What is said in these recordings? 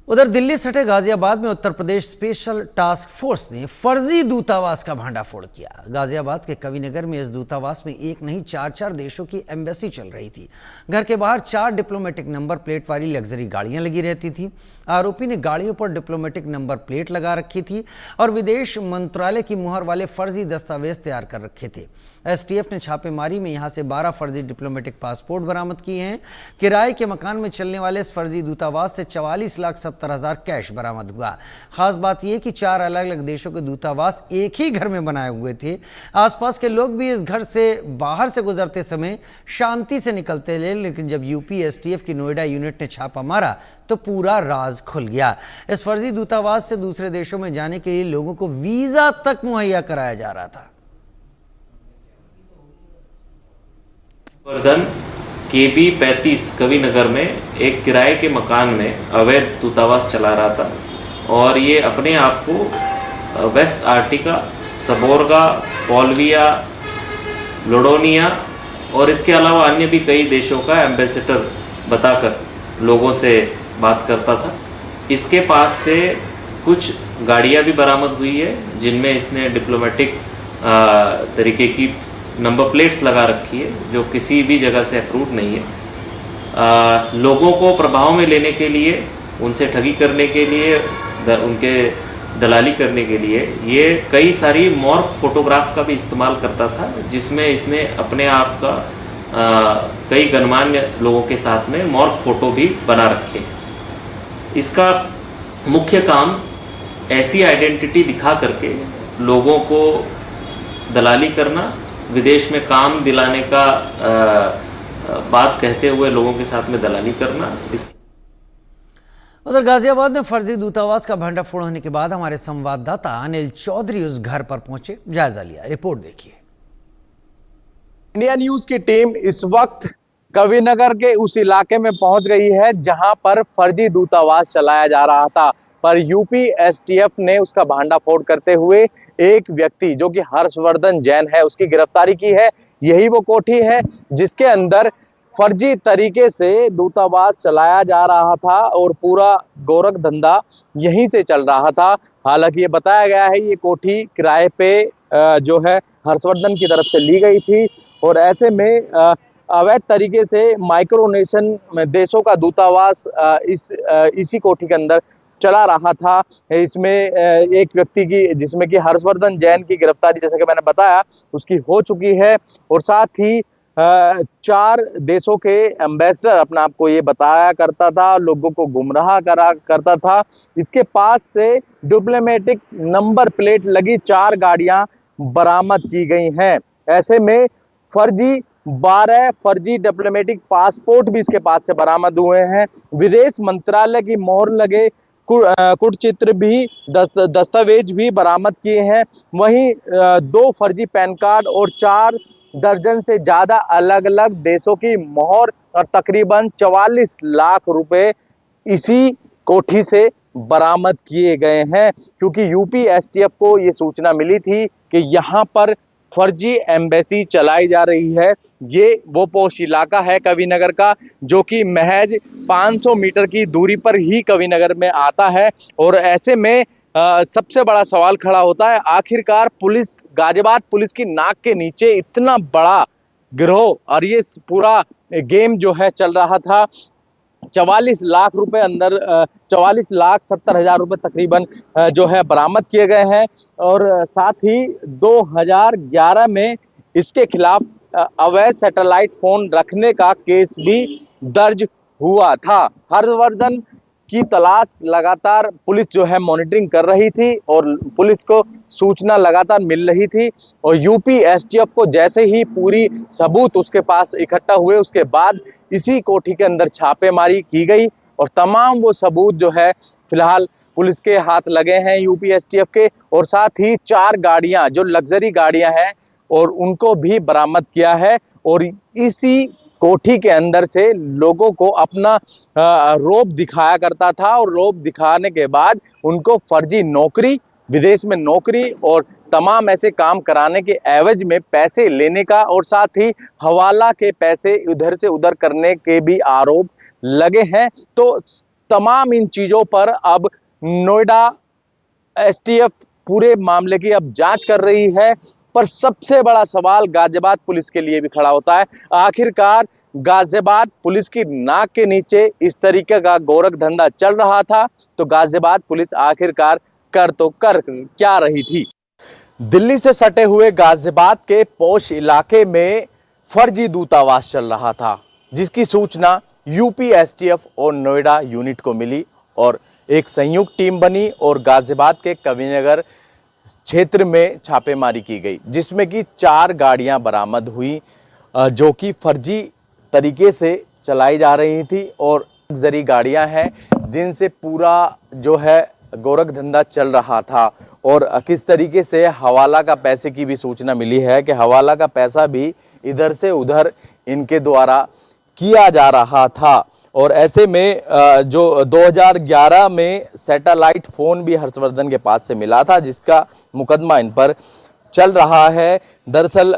उधर दिल्ली सटे गाजियाबाद में Uttar Pradesh special task force ने फर्जी दूतावास का भांडाफोड़ किया। गाजियाबाद के कविनगर में इस दूतावास में एक नहीं चार देशों की एम्बेसी चल रही थी। घर के बाहर 4 डिप्लोमेटिक नंबर प्लेट वाली लग्जरी गाड़ियां लगी रहती थी। आरोपी ने गाड़ियों पर डिप्लोमेटिक नंबर प्लेट लगा रखी थी और विदेश मंत्रालय की मुहर वाले फर्जी दस्तावेज तैयार कर रखे थे। एसटीएफ ने छापेमारी में यहां से 12 फर्जी डिप्लोमेटिक पासपोर्ट बरामद किए हैं। किराए के मकान में चलने वाले इस फर्जी दूतावास से 44,70,000 कैश बरामद हुआ। खास बात यह कि 4 अलग अलग देशों के दूतावास एक ही घर में बनाए हुए थे। आसपास के लोग भी इस घर से बाहर से गुजरते समय शांति से निकलते रहे, लेकिन जब यूपी एसटीएफ की नोएडा यूनिट ने छापा मारा तो पूरा राज खुल गया। इस फर्जी दूतावास से दूसरे देशों में जाने के लिए लोगों को वीजा तक मुहैया कराया जा रहा था। वर्धन KB 35 कविनगर में एक किराए के मकान में अवैध दूतावास चला रहा था और ये अपने आप को वेस्ट आर्टिका, सबोर्गा, पोल्विया, लोडोनिया और इसके अलावा अन्य भी कई देशों का एम्बेसडर बताकर लोगों से बात करता था। इसके पास से कुछ गाड़ियां भी बरामद हुई है जिनमें इसने डिप्लोमेटिक तरीके की नंबर प्लेट्स लगा रखी है जो किसी भी जगह से अप्रूव नहीं है। लोगों को प्रभाव में लेने के लिए, उनसे ठगी करने के लिए, उनके दलाली करने के लिए ये कई सारी मॉर्फ फोटोग्राफ का भी इस्तेमाल करता था, जिसमें इसने अपने आप का कई गणमान्य लोगों के साथ में मॉर्फ फोटो भी बना रखे। इसका मुख्य काम ऐसी आइडेंटिटी दिखा करके लोगों को दलाली करना, विदेश में काम दिलाने का बात कहते हुए लोगों के साथ में दलाली करना। उधर गाजियाबाद में फर्जी दूतावास का भंडाफोड़ होने के बाद हमारे संवाददाता अनिल चौधरी उस घर पर पहुंचे, जायजा लिया। रिपोर्ट देखिए। इंडिया न्यूज की टीम इस वक्त कविनगर के उस इलाके में पहुंच गई है जहां पर फर्जी दूतावास चलाया जा रहा था, पर यूपी एसटीएफ ने उसका भांडाफोड़ करते हुए एक व्यक्ति जो कि हर्षवर्धन जैन है उसकी गिरफ्तारी की है। यही वो कोठी है जिसके अंदर फर्जी तरीके से दूतावास चलाया जा रहा था और पूरा गोरख धंधा यहीं से चल रहा था। हालांकि ये बताया गया है ये कोठी किराए पे जो है हर्षवर्धन की तरफ से ली गई थी और ऐसे में अवैध तरीके से माइक्रोनेशन देशों का दूतावास इसी कोठी के अंदर चला रहा था। इसमें एक व्यक्ति की, जिसमें कि हर्षवर्धन जैन की गिरफ्तारी जैसा कि मैंने बताया उसकी हो चुकी है और साथ ही 4 देशों के एम्बेसडर अपने आप को ये बताया करता था, लोगों को गुमराह करा करता था। इसके पास से डिप्लोमेटिक नंबर प्लेट लगी 4 गाड़ियां बरामद की गई हैं। ऐसे में 12 फर्जी डिप्लोमेटिक पासपोर्ट भी इसके पास से बरामद हुए हैं। विदेश मंत्रालय की मोहर लगे कुटचित्र भी, दस्तावेज भी बरामद किए हैं। वहीं 2 फर्जी पैन कार्ड और 4 दर्जन से ज्यादा अलग अलग देशों की मोहर और तकरीबन 44 लाख रुपए इसी कोठी से बरामद किए गए हैं, क्योंकि यूपी एसटीएफ को ये सूचना मिली थी कि यहाँ पर फर्जी एम्बेसी चलाई जा रही है। ये वो पोश इलाका है कविनगर का जो कि महज 500 मीटर की दूरी पर ही कविनगर में आता है और ऐसे में सबसे बड़ा सवाल खड़ा होता है, आखिरकार गाजियाबाद पुलिस की नाक के नीचे इतना बड़ा गिरोह और ये पूरा गेम जो है चल रहा था। 44 लाख रुपए अंदर 44,70,000 रुपए तकरीबन जो है बरामद किए गए हैं और साथ ही 2011 में इसके खिलाफ अवैध सैटेलाइट फोन रखने का केस भी दर्ज हुआ था। हर्षवर्धन की तलाश लगातार पुलिस जो है मॉनिटरिंग कर रही थी और पुलिस को सूचना लगातार मिल रही थी और यूपी एसटीएफ को जैसे ही पूरी सबूत उसके पास इकट्ठा हुए उसके बाद इसी कोठी के अंदर छापेमारी की गई और तमाम वो सबूत जो है फिलहाल पुलिस के हाथ लगे हैं यूपी एसटीएफ के और साथ ही 4 गाड़ियां जो लग्जरी गाड़ियां हैं और उनको भी बरामद किया है और इसी कोठी के अंदर से लोगों को अपना रौब दिखाया करता था और रौब दिखाने के बाद उनको फर्जी नौकरी, विदेश में नौकरी और तमाम ऐसे काम कराने के एवज में पैसे लेने का और साथ ही हवाला के पैसे इधर से उधर करने के भी आरोप लगे हैं। तो तमाम इन चीजों पर अब नोएडा एसटीएफ पूरे मामले की अब जांच कर रही है। पर सबसे बड़ा सवाल गाजियाबाद पुलिस के लिए भी खड़ा होता है। आखिरकार गाजियाबाद पुलिस की नाक के नीचे इस तरीके का गोरख धंधा चल रहा था, तो गाजियाबाद पुलिस आखिरकार कर तो कर क्या रही थी। दिल्ली से सटे हुए गाजियाबाद के पौष इलाके में फर्जी दूतावास चल रहा था, जिसकी सूचना यूपी एसटीएफ और नोएडा यूनिट को मिली और एक संयुक्त टीम बनी और गाजियाबाद के कविनगर क्षेत्र में छापेमारी की गई, जिसमें कि 4 गाड़ियां बरामद हुई जो कि फर्जी तरीके से चलाई जा रही थी और लग्जरी गाड़ियां हैं जिनसे पूरा जो है गोरख धंधा चल रहा था। और किस तरीके से हवाला का पैसे की भी सूचना मिली है कि हवाला का पैसा भी इधर से उधर इनके द्वारा किया जा रहा था। और ऐसे में जो 2011 में सैटेलाइट फोन भी हर्षवर्धन के पास से मिला था, जिसका मुकदमा इन पर चल रहा है। दरअसल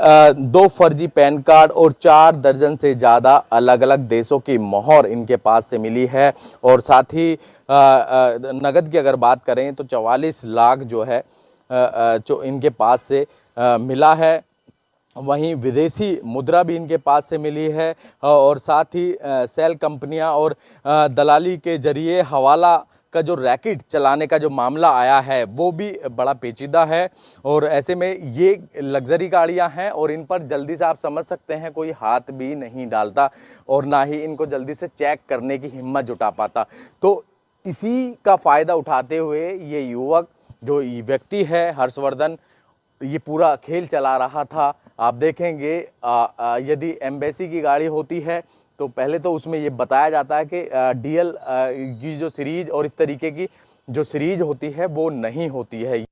2 फर्जी पैन कार्ड और 4 दर्जन से ज़्यादा अलग अलग देशों की मोहर इनके पास से मिली है। और साथ ही नगद की अगर बात करें तो 44 लाख जो है जो इनके पास से मिला है। वहीं विदेशी मुद्रा भी इनके पास से मिली है और साथ ही सेल कंपनियां और दलाली के जरिए हवाला का जो रैकेट चलाने का जो मामला आया है वो भी बड़ा पेचीदा है। और ऐसे में ये लग्जरी गाड़ियां हैं और इन पर जल्दी से आप समझ सकते हैं कोई हाथ भी नहीं डालता और ना ही इनको जल्दी से चेक करने की हिम्मत जुटा पाता। तो इसी का फ़ायदा उठाते हुए ये युवक जो व्यक्ति है हर्षवर्धन, ये पूरा खेल चला रहा था। आप देखेंगे यदि एम्बेसी की गाड़ी होती है तो पहले तो उसमें ये बताया जाता है कि डीएल की जो सीरीज और इस तरीके की जो सीरीज होती है वो नहीं होती है।